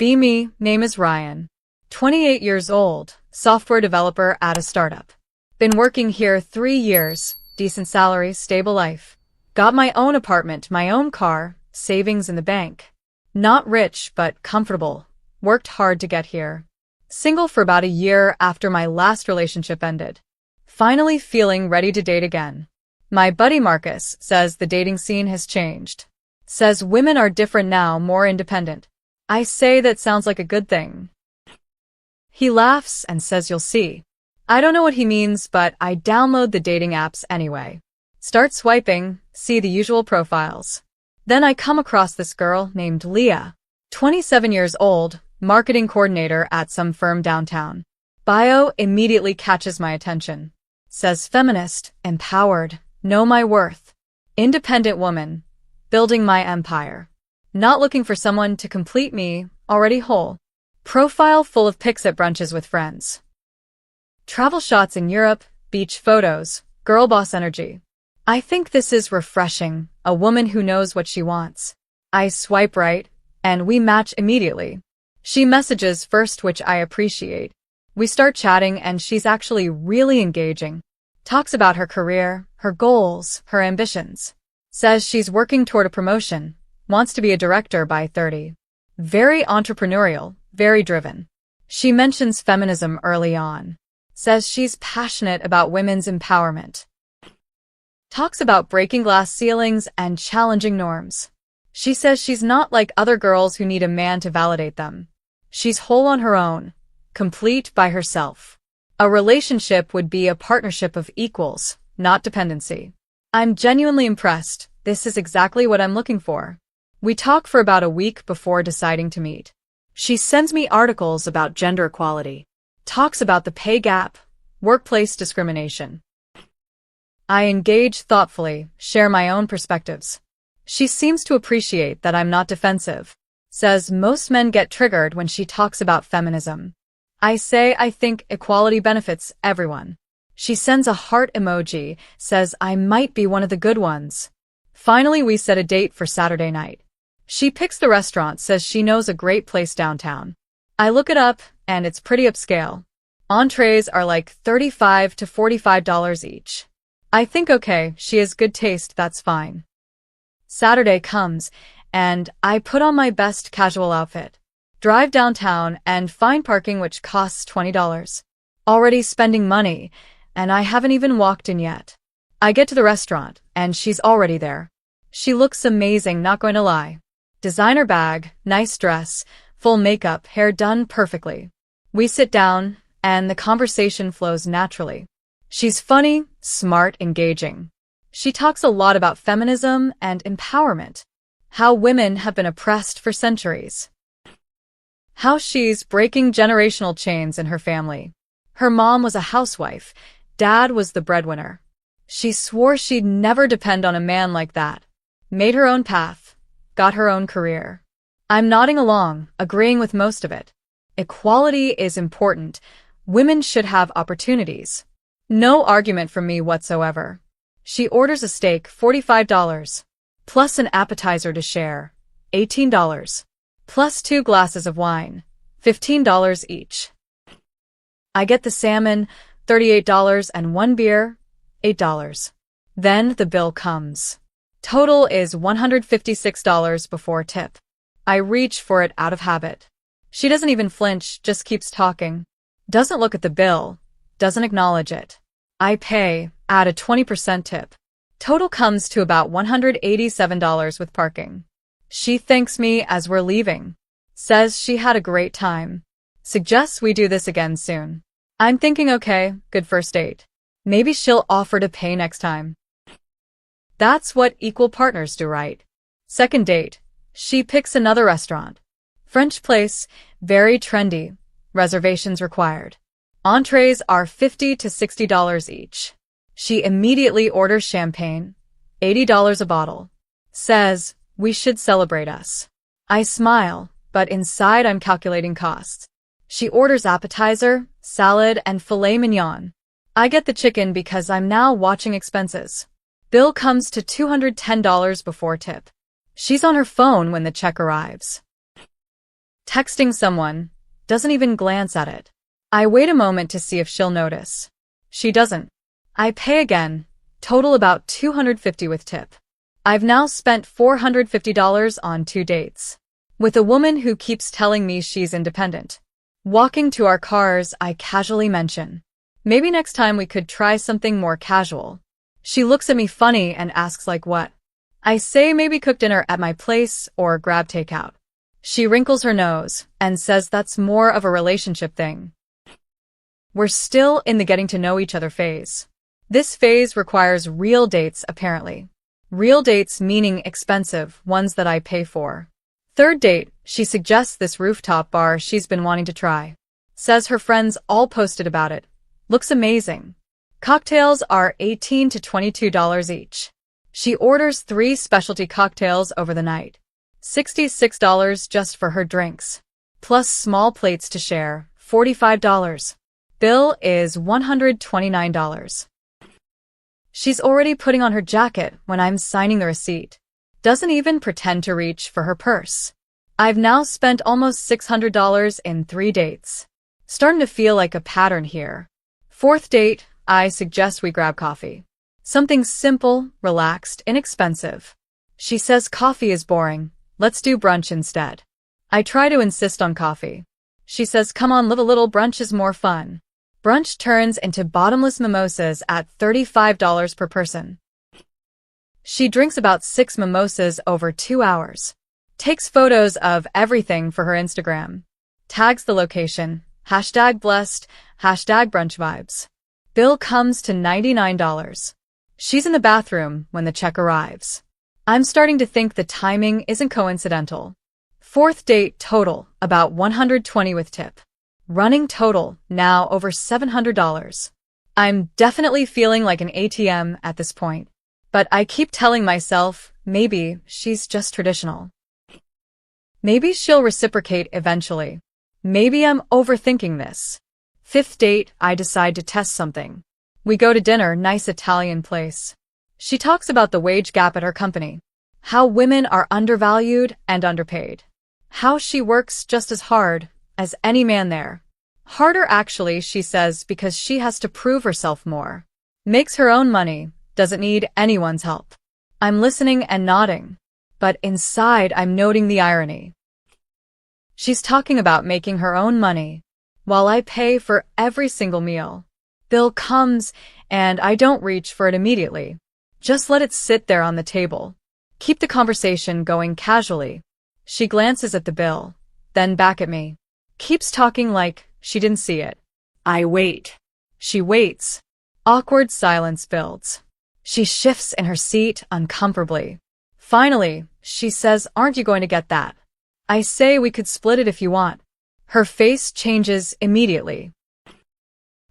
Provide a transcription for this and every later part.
Be me, name is Ryan. 28 years old, software developer at a startup. Been working here 3 years, decent salary, stable life. Got my own apartment, my own car, savings in the bank. Not rich, but comfortable. Worked hard to get here. Single for about a year after my last relationship ended. Finally feeling ready to date again. My buddy Marcus says the dating scene has changed. Says women are different now, more independent. I say that sounds like a good thing. He laughs and says you'll see. I don't know what he means, but I download the dating apps anyway. Start swiping, see the usual profiles. Then I come across this girl named Leah, 27 years old, marketing coordinator at some firm downtown. Bio immediately catches my attention. Says feminist, empowered, know my worth. Independent woman, building my empire. Not looking for someone to complete me, already whole. Profile full of pics at brunches with friends. Travel shots in Europe, beach photos, girl boss energy. I think this is refreshing, a woman who knows what she wants. I swipe right, and we match immediately. She messages first, which I appreciate. We start chatting and she's actually really engaging. Talks about her career, her goals, her ambitions. Says she's working toward a promotion, wants to be a director by 30. Very entrepreneurial, very driven. She mentions feminism early on. Says she's passionate about women's empowerment. Talks about breaking glass ceilings and challenging norms. She says she's not like other girls who need a man to validate them. She's whole on her own, complete by herself. A relationship would be a partnership of equals, not dependency. I'm genuinely impressed. This is exactly what I'm looking for. We talk for about a week before deciding to meet. She sends me articles about gender equality. Talks about the pay gap, workplace discrimination. I engage thoughtfully, share my own perspectives. She seems to appreciate that I'm not defensive. Says most men get triggered when she talks about feminism. I say I think equality benefits everyone. She sends a heart emoji, says I might be one of the good ones. Finally, we set a date for Saturday night. She picks the restaurant, says she knows a great place downtown. I look it up, and it's pretty upscale. Entrees are like $35 to $45 each. I think okay, she has good taste, that's fine. Saturday comes, and I put on my best casual outfit. Drive downtown and find parking, which costs $20. Already spending money, and I haven't even walked in yet. I get to the restaurant, and she's already there. She looks amazing, not going to lie. Designer bag, nice dress, full makeup, hair done perfectly. We sit down, and the conversation flows naturally. She's funny, smart, engaging. She talks a lot about feminism and empowerment. How women have been oppressed for centuries. How she's breaking generational chains in her family. Her mom was a housewife. Dad was the breadwinner. She swore she'd never depend on a man like that. Made her own path. Got her own career. I'm nodding along, agreeing with most of it. Equality is important. Women should have opportunities. No argument from me whatsoever. She orders a steak, $45. Plus an appetizer to share, $18. Plus 2 glasses of wine, $15 each. I get the salmon, $38, and 1 beer, $8. Then the bill comes. Total is $156 before tip. I reach for it out of habit. She doesn't even flinch, just keeps talking. Doesn't look at the bill, doesn't acknowledge it. I pay, add a 20% tip. Total comes to about $187 with parking. She thanks me as we're leaving. Says she had a great time. Suggests we do this again soon. I'm thinking okay, good first date. Maybe she'll offer to pay next time. That's what equal partners do, right? Second date. She picks another restaurant. French place, very trendy. Reservations required. Entrees are $50 to $60 each. She immediately orders champagne, $80 a bottle. Says, we should celebrate us. I smile, but inside I'm calculating costs. She orders appetizer, salad, and filet mignon. I get the chicken because I'm now watching expenses. Bill comes to $210 before tip. She's on her phone when the check arrives. Texting someone, doesn't even glance at it. I wait a moment to see if she'll notice. She doesn't. I pay again, total about $250 with tip. I've now spent $450 on 2 dates. With a woman who keeps telling me she's independent. Walking to our cars, I casually mention, maybe next time we could try something more casual. She looks at me funny and asks like what? I say maybe cook dinner at my place or grab takeout. She wrinkles her nose and says that's more of a relationship thing. We're still in the getting to know each other phase. This phase requires real dates, apparently. Real dates meaning expensive, ones that I pay for. Third date, she suggests this rooftop bar she's been wanting to try. Says her friends all posted about it. Looks amazing. Cocktails are $18 to $22 each. She orders 3 specialty cocktails over the night. $66 just for her drinks. Plus small plates to share, $45. Bill is $129. She's already putting on her jacket when I'm signing the receipt. Doesn't even pretend to reach for her purse. I've now spent almost $600 in 3 dates. Starting to feel like a pattern here. Fourth date, I suggest we grab coffee. Something simple, relaxed, inexpensive. She says coffee is boring. Let's do brunch instead. I try to insist on coffee. She says come on, live a little, brunch is more fun. Brunch turns into bottomless mimosas at $35 per person. She drinks about 6 mimosas over 2 hours. Takes photos of everything for her Instagram. Tags the location. #blessed, #brunch vibes. Bill comes to $99. She's in the bathroom when the check arrives. I'm starting to think the timing isn't coincidental. Fourth date total, about $120 with tip. Running total, now over $700. I'm definitely feeling like an ATM at this point. But I keep telling myself, maybe she's just traditional. Maybe she'll reciprocate eventually. Maybe I'm overthinking this. Fifth date, I decide to test something. We go to dinner, nice Italian place. She talks about the wage gap at her company. How women are undervalued and underpaid. How she works just as hard as any man there. Harder actually, she says, because she has to prove herself more. Makes her own money, doesn't need anyone's help. I'm listening and nodding. But inside I'm noting the irony. She's talking about making her own money, while I pay for every single meal. Bill comes, and I don't reach for it immediately. Just let it sit there on the table. Keep the conversation going casually. She glances at the bill, then back at me. Keeps talking like she didn't see it. I wait. She waits. Awkward silence builds. She shifts in her seat uncomfortably. Finally, she says, aren't you going to get that? I say we could split it if you want. Her face changes immediately.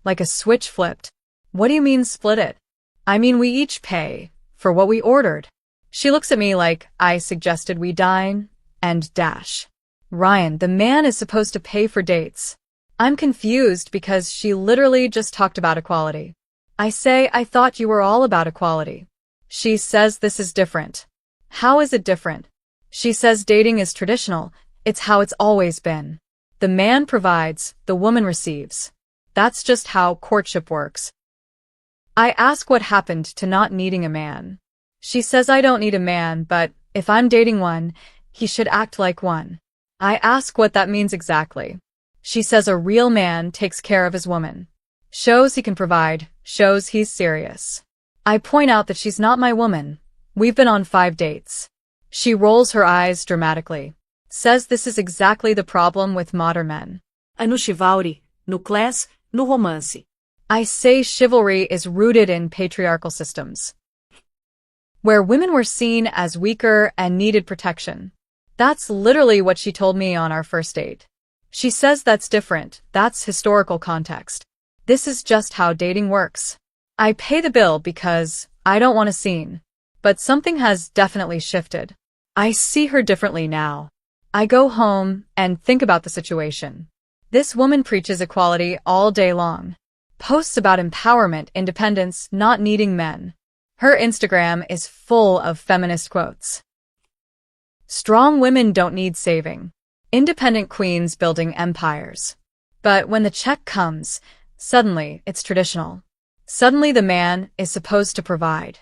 Like a switch flipped. What do you mean split it? I mean we each pay for what we ordered. She looks at me like I suggested we dine and dash. Ryan, the man is supposed to pay for dates. I'm confused because she literally just talked about equality. I say I thought you were all about equality. She says this is different. How is it different? She says dating is traditional. It's how it's always been. The man provides, the woman receives. That's just how courtship works. I ask what happened to not needing a man. She says I don't need a man, but if I'm dating one, he should act like one. I ask what that means exactly. She says a real man takes care of his woman. Shows he can provide, shows he's serious. I point out that she's not my woman. We've been on 5 dates. She rolls her eyes dramatically. Says this is exactly the problem with modern men. No chivalry, no class, no romance. I say chivalry is rooted in patriarchal systems, where women were seen as weaker and needed protection. That's literally what she told me on our first date. She says that's different, that's historical context. This is just how dating works. I pay the bill because I don't want a scene. But something has definitely shifted. I see her differently now. I go home and think about the situation. This woman preaches equality all day long. Posts about empowerment, independence, not needing men. Her Instagram is full of feminist quotes. Strong women don't need saving. Independent queens building empires. But when the check comes, suddenly it's traditional. Suddenly the man is supposed to provide.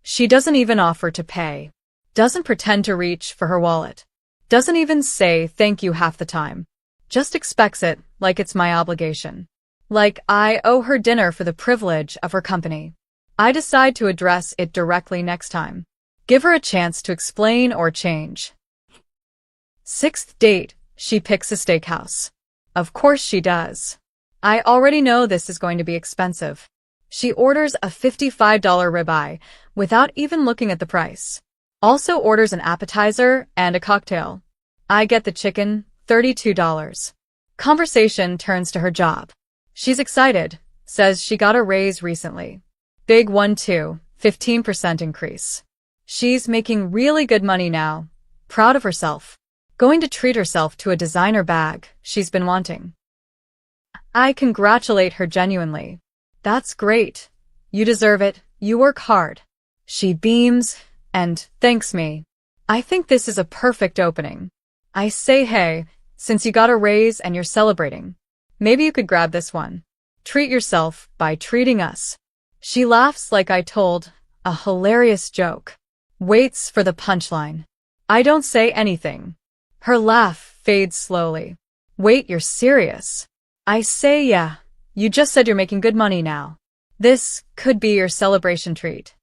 She doesn't even offer to pay. Doesn't pretend to reach for her wallet. Doesn't even say thank you half the time. Just expects it like it's my obligation. Like I owe her dinner for the privilege of her company. I decide to address it directly next time. Give her a chance to explain or change. Sixth date, she picks a steakhouse. Of course she does. I already know this is going to be expensive. She orders a $55 ribeye without even looking at the price. Also orders an appetizer and a cocktail. I get the chicken, $32. Conversation turns to her job. She's excited, says she got a raise recently. Big one too, 15% increase. She's making really good money now. Proud of herself. Going to treat herself to a designer bag she's been wanting. I congratulate her genuinely. That's great. You deserve it. You work hard. She beams and thanks me. I think this is a perfect opening. I say, hey, since you got a raise and you're celebrating, maybe you could grab this one. Treat yourself by treating us. She laughs like I told a hilarious joke. Waits for the punchline. I don't say anything. Her laugh fades slowly. Wait, you're serious? I say, yeah. You just said you're making good money now. This could be your celebration treat.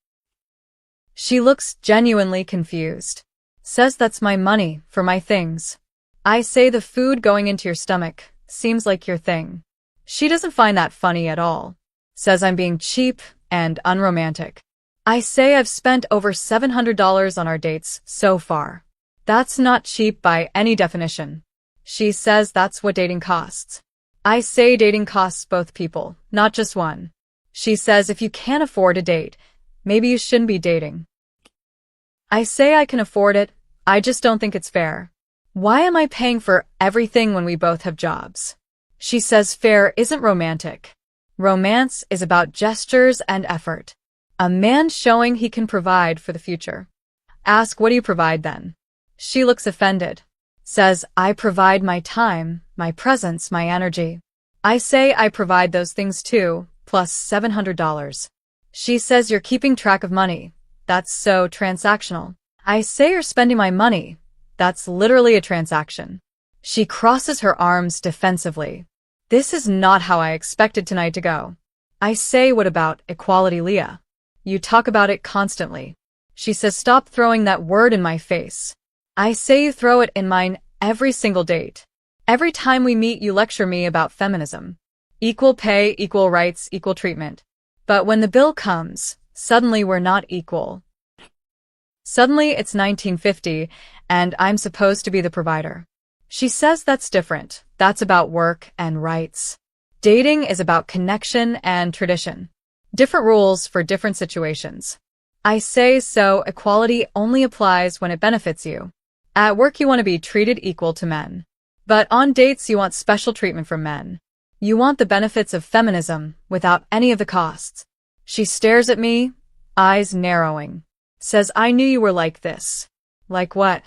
She looks genuinely confused. Says that's my money for my things. I say the food going into your stomach seems like your thing. She doesn't find that funny at all. Says I'm being cheap and unromantic. I say I've spent over $700 on our dates so far. That's not cheap by any definition. She says that's what dating costs. I say dating costs both people, not just one. She says if you can't afford a date, maybe you shouldn't be dating. I say I can afford it, I just don't think it's fair. Why am I paying for everything when we both have jobs? She says fair isn't romantic. Romance is about gestures and effort. A man showing he can provide for the future. Ask, what do you provide then? She looks offended. Says, I provide my time, my presence, my energy. I say I provide those things too, plus $700. She says you're keeping track of money. That's so transactional. I say you're spending my money. That's literally a transaction. She crosses her arms defensively. This is not how I expected tonight to go. I say, what about equality, Leah? You talk about it constantly. She says, stop throwing that word in my face. I say you throw it in mine every single date. Every time we meet, you lecture me about feminism. Equal pay, equal rights, equal treatment. But when the bill comes, suddenly we're not equal. Suddenly it's 1950, and I'm supposed to be the provider. She says that's different. That's about work and rights. Dating is about connection and tradition. Different rules for different situations. I say so equality only applies when it benefits you. At work you want to be treated equal to men. But on dates you want special treatment from men. You want the benefits of feminism without any of the costs. She stares at me, eyes narrowing. Says, I knew you were like this. Like what?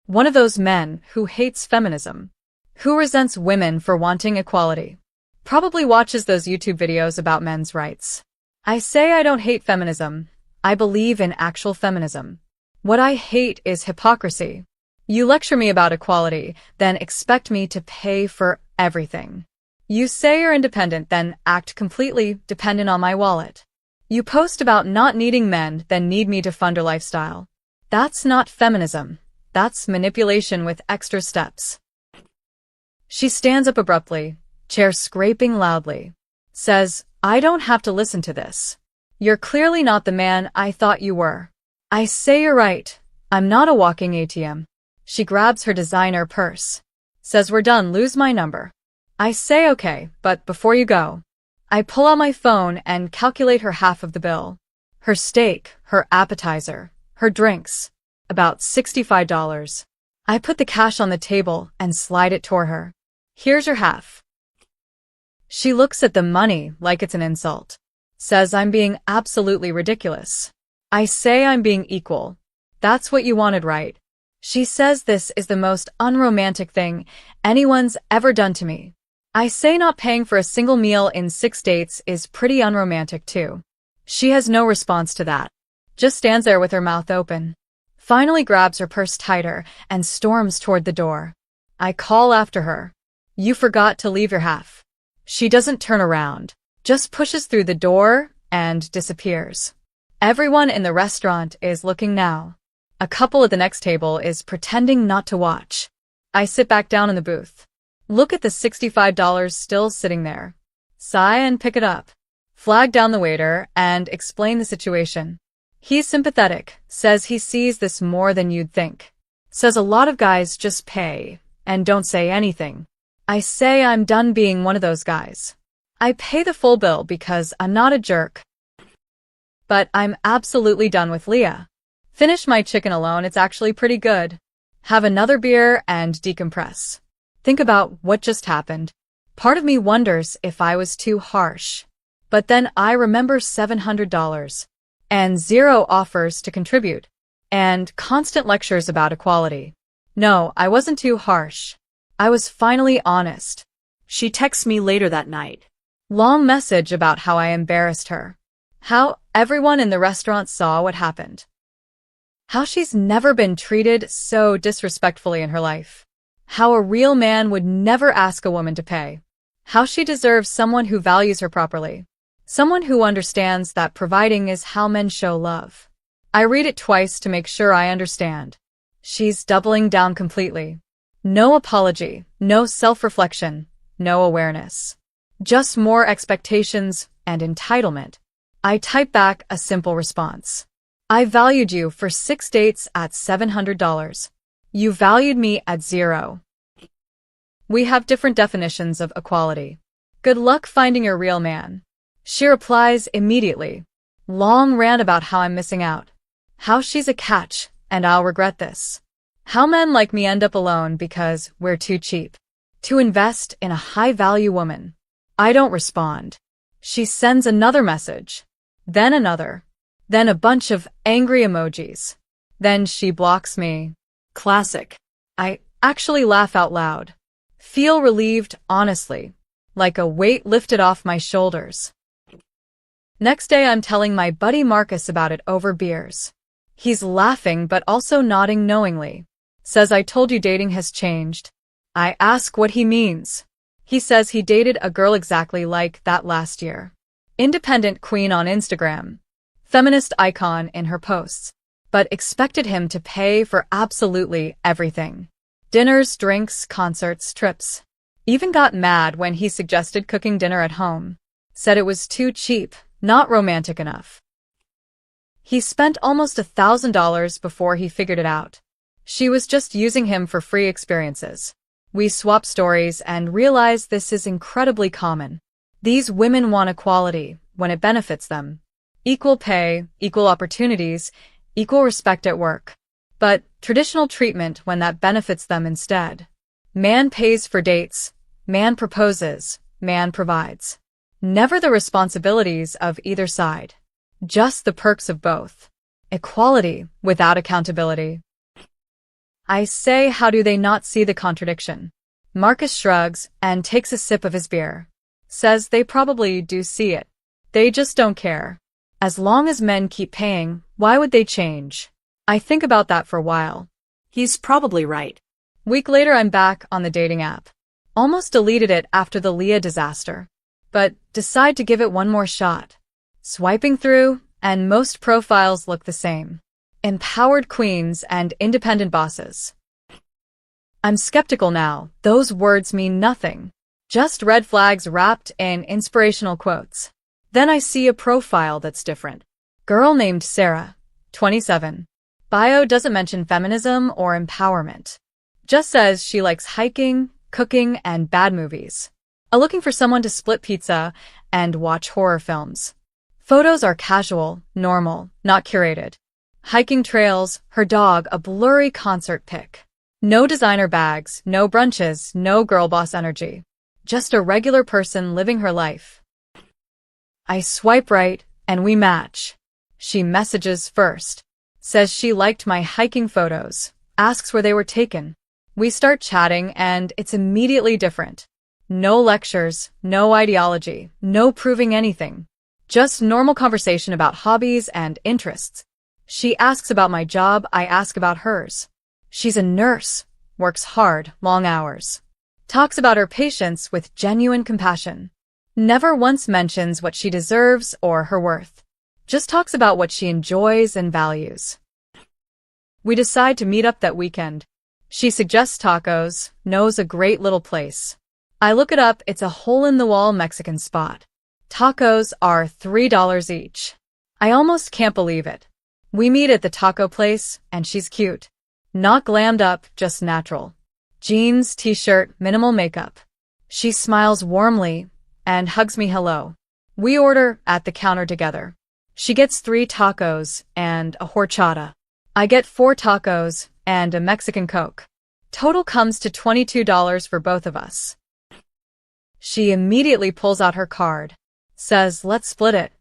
One of those men who hates feminism. Who resents women for wanting equality. Probably watches those YouTube videos about men's rights. I say I don't hate feminism. I believe in actual feminism. What I hate is hypocrisy. You lecture me about equality, then expect me to pay for everything. You say you're independent, then act completely dependent on my wallet. You post about not needing men, then need me to fund your lifestyle. That's not feminism. That's manipulation with extra steps. She stands up abruptly, chair scraping loudly. Says, I don't have to listen to this. You're clearly not the man I thought you were. I say you're right. I'm not a walking ATM. She grabs her designer purse. Says we're done, lose my number. I say okay, but before you go. I pull out my phone and calculate her half of the bill. Her steak, her appetizer, her drinks. About $65. I put the cash on the table and slide it toward her. Here's your half. She looks at the money like it's an insult. Says I'm being absolutely ridiculous. I say I'm being equal. That's what you wanted, right? She says this is the most unromantic thing anyone's ever done to me. I say not paying for a single meal in 6 dates is pretty unromantic too. She has no response to that. Just stands there with her mouth open. Finally grabs her purse tighter and storms toward the door. I call after her. You forgot to leave your half. She doesn't turn around, just pushes through the door and disappears. Everyone in the restaurant is looking now. A couple at the next table is pretending not to watch. I sit back down in the booth. Look at the $65 still sitting there. Sigh and pick it up. Flag down the waiter and explain the situation. He's sympathetic, says he sees this more than you'd think. Says a lot of guys just pay and don't say anything. I say I'm done being one of those guys. I pay the full bill because I'm not a jerk. But I'm absolutely done with Leah. Finish my chicken alone, it's actually pretty good. Have another beer and decompress. Think about what just happened. Part of me wonders if I was too harsh. But then I remember $700. And 0 offers to contribute. And constant lectures about equality. No, I wasn't too harsh. I was finally honest. She texts me later that night. Long message about how I embarrassed her. How everyone in the restaurant saw what happened. How she's never been treated so disrespectfully in her life. How a real man would never ask a woman to pay. How she deserves someone who values her properly. Someone who understands that providing is how men show love. I read it twice to make sure I understand. She's doubling down completely. No apology, no self-reflection, no awareness. Just more expectations and entitlement. I type back a simple response. I valued you for 6 dates at $700. You valued me at 0. We have different definitions of equality. Good luck finding your real man. She replies immediately. Long rant about how I'm missing out. How she's a catch, and I'll regret this. How men like me end up alone because we're too cheap to invest in a high-value woman. I don't respond. She sends another message. Then another. Then a bunch of angry emojis. Then she blocks me. Classic. I actually laugh out loud. Feel relieved, honestly. Like a weight lifted off my shoulders. Next day I'm telling my buddy Marcus about it over beers. He's laughing but also nodding knowingly. Says I told you dating has changed. I ask what he means. He says he dated a girl exactly like that last year. Independent queen on Instagram. Feminist icon in her posts. But expected him to pay for absolutely everything. Dinners, drinks, concerts, trips. Even got mad when he suggested cooking dinner at home. Said it was too cheap, not romantic enough. He spent almost $1,000 before he figured it out. She was just using him for free experiences. We swap stories and realize this is incredibly common. These women want equality when it benefits them. Equal pay, equal opportunities, equal respect at work. But traditional treatment when that benefits them instead. Man pays for dates, man proposes, man provides. Never the responsibilities of either side. Just the perks of both. Equality without accountability. I say, how do they not see the contradiction? Marcus shrugs and takes a sip of his beer. Says they probably do see it. They just don't care. As long as men keep paying, why would they change? I think about that for a while. He's probably right. Week later I'm back on the dating app. Almost deleted it after the Leah disaster. But decide to give it one more shot. Swiping through, and most profiles look the same. Empowered queens and independent bosses. I'm skeptical now. Those words mean nothing. Just red flags wrapped in inspirational quotes. Then I see a profile that's different. Girl named Sarah, 27. Bio doesn't mention feminism or empowerment. Just says she likes hiking, cooking, and bad movies. Looking for someone to split pizza and watch horror films. Photos are casual, normal, not curated. Hiking trails, her dog, a blurry concert pic. No designer bags, no brunches, no girl boss energy. Just a regular person living her life. I swipe right, and we match. She messages first. Says she liked my hiking photos. asks where they were taken. We start chatting and it's immediately different. No lectures, no ideology, no proving anything. Just normal conversation about hobbies and interests. She asks about my job, I ask about hers. She's a nurse, works hard, long hours. Talks about her patients with genuine compassion. Never once mentions what she deserves or her worth. Just talks about what she enjoys and values. We decide to meet up that weekend. She suggests tacos, knows a great little place. I look it up, it's a hole-in-the-wall Mexican spot. Tacos are $3 each. I almost can't believe it. We meet at the taco place, and she's cute. Not glammed up, just natural. Jeans, t-shirt, minimal makeup. She smiles warmly and hugs me hello. We order at the counter together. She gets 3 tacos and a horchata. I get 4 tacos and a Mexican Coke. Total comes to $22 for both of us. She immediately pulls out her card. Says, let's split it.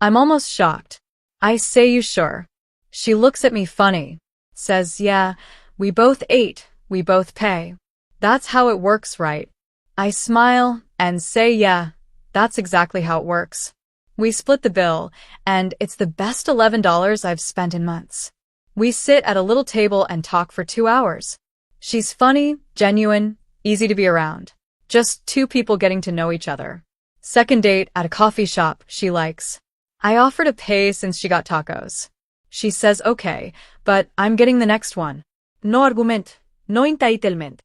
I'm almost shocked. I say, you sure? She looks at me funny. Says, yeah, we both ate, we both pay. That's how it works, right? I smile and say, yeah, that's exactly how it works. We split the bill, and it's the best $11 I've spent in months. We sit at a little table and talk for 2 hours. She's funny, genuine, easy to be around. Just 2 people getting to know each other. Second date at a coffee shop she likes. I offer to pay since she got tacos. She says okay, but I'm getting the next one. No argument, no entitlement.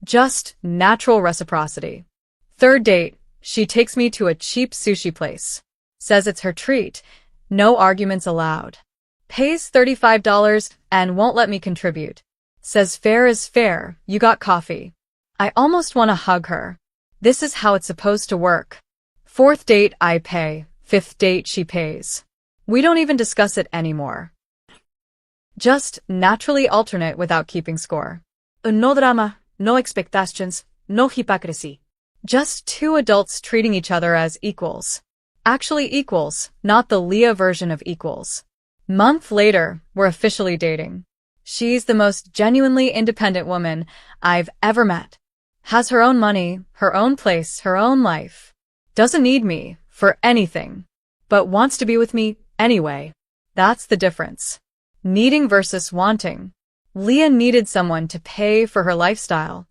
Just natural reciprocity. Third date, she takes me to a cheap sushi place. Says it's her treat. No arguments allowed. Pays $35 and won't let me contribute. Says fair is fair, you got coffee. I almost want to hug her. This is how it's supposed to work. Fourth date, I pay. Fifth date, she pays. We don't even discuss it anymore. Just naturally alternate without keeping score. No drama, no expectations, no hypocrisy. Just 2 adults treating each other as equals. Actually equals, not the Leah version of equals. Month later, we're officially dating. She's the most genuinely independent woman I've ever met. Has her own money, her own place, her own life. Doesn't need me for anything, but wants to be with me anyway. That's the difference. Needing versus wanting. Leah needed someone to pay for her lifestyle.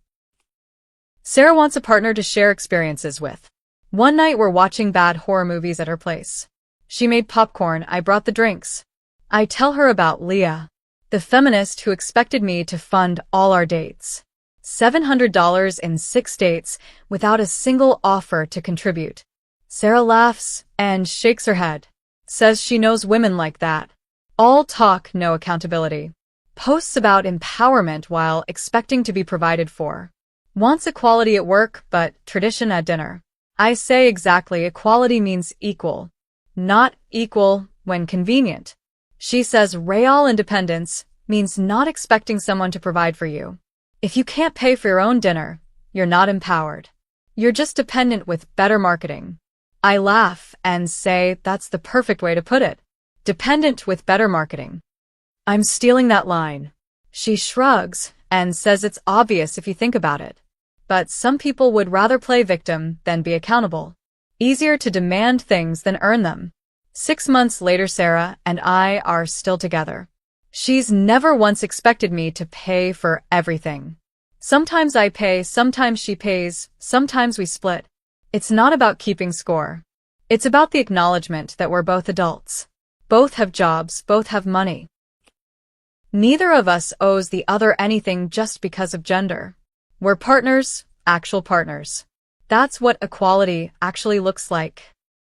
Sarah wants a partner to share experiences with. One night we're watching bad horror movies at her place. She made popcorn, I brought the drinks. I tell her about Leah, the feminist who expected me to fund all our dates. $700 in 6 dates without a single offer to contribute. Sarah laughs and shakes her head. Says she knows women like that. All talk, no accountability. Posts about empowerment while expecting to be provided for. Wants equality at work, but tradition at dinner. I say exactly, equality means equal. Not equal when convenient. She says real independence means not expecting someone to provide for you. If you can't pay for your own dinner, you're not empowered. You're just dependent with better marketing. I laugh and say that's the perfect way to put it. Dependent with better marketing. I'm stealing that line. She shrugs and says it's obvious if you think about it. But some people would rather play victim than be accountable. Easier to demand things than earn them. 6 months later, Sarah and I are still together. She's never once expected me to pay for everything. Sometimes I pay, sometimes she pays, sometimes we split. It's not about keeping score. It's about the acknowledgement that we're both adults. Both have jobs, both have money. Neither of us owes the other anything just because of gender. We're partners, actual partners. That's what equality actually looks like.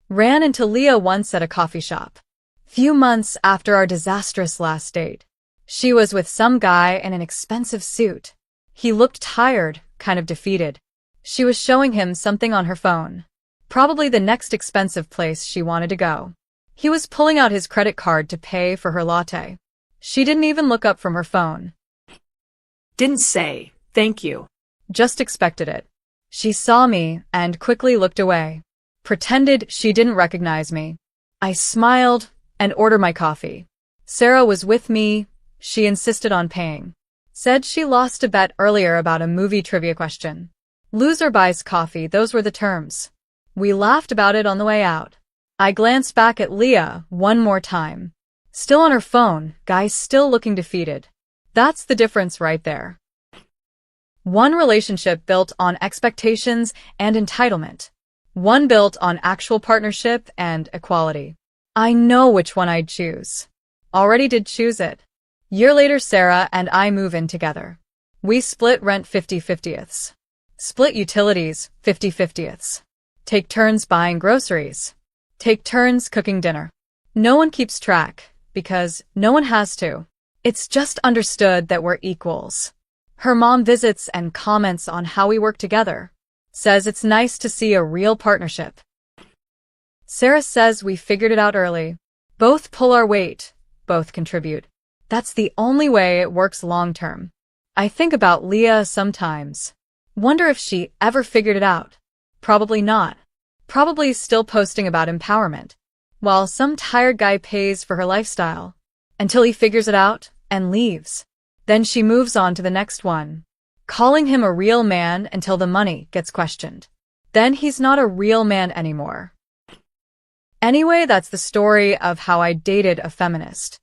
Ran into Leah once at a coffee shop. Few months after our disastrous last date. She was with some guy in an expensive suit. He looked tired, kind of defeated. She was showing him something on her phone. Probably the next expensive place she wanted to go. He was pulling out his credit card to pay for her latte. She didn't even look up from her phone. Didn't say, thank you. Just expected it. She saw me and quickly looked away. Pretended she didn't recognize me. I smiled and ordered my coffee. Sarah was with me. She insisted on paying. Said she lost a bet earlier about a movie trivia question. Loser buys coffee, those were the terms. We laughed about it on the way out. I glanced back at Leah one more time. Still on her phone, guy still looking defeated. That's the difference right there. One relationship built on expectations and entitlement. One built on actual partnership and equality. I know which one I'd choose. Already did choose it. Year later, Sarah and I move in together. We split rent 50/50ths. Split utilities 50/50ths. Take turns buying groceries. Take turns cooking dinner. No one keeps track, because no one has to. It's just understood that we're equals. Her mom visits and comments on how we work together. Says it's nice to see a real partnership. Sarah says we figured it out early. Both pull our weight, both contribute. That's the only way it works long term. I think about Leah sometimes. Wonder if she ever figured it out. Probably not. Probably still posting about empowerment, while some tired guy pays for her lifestyle, until he figures it out and leaves. Then she moves on to the next one, calling him a real man until the money gets questioned. Then he's not a real man anymore. Anyway, that's the story of how I dated a feminist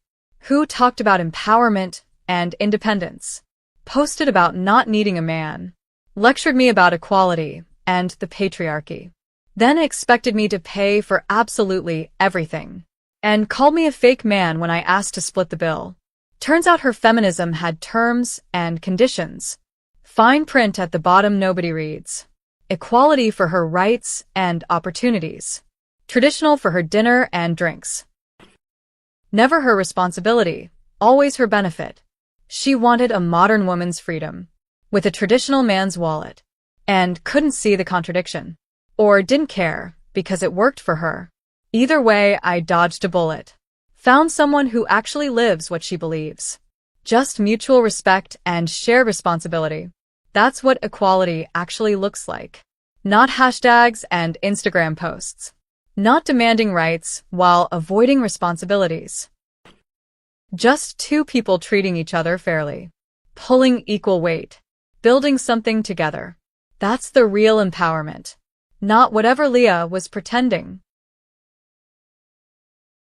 who talked about empowerment and independence, posted about not needing a man, lectured me about equality and the patriarchy, then expected me to pay for absolutely everything, and called me a fake man when I asked to split the bill. Turns out her feminism had terms and conditions. Fine print at the bottom nobody reads. Equality for her rights and opportunities. Traditional for her dinner and drinks. Never her responsibility, always her benefit. She wanted a modern woman's freedom, with a traditional man's wallet, and couldn't see the contradiction. Or didn't care, because it worked for her. Either way, I dodged a bullet. Found someone who actually lives what she believes. Just mutual respect and shared responsibility. That's what equality actually looks like. Not hashtags and Instagram posts. Not demanding rights while avoiding responsibilities. Just two people treating each other fairly. Pulling equal weight. Building something together. That's the real empowerment. Not whatever Leah was pretending.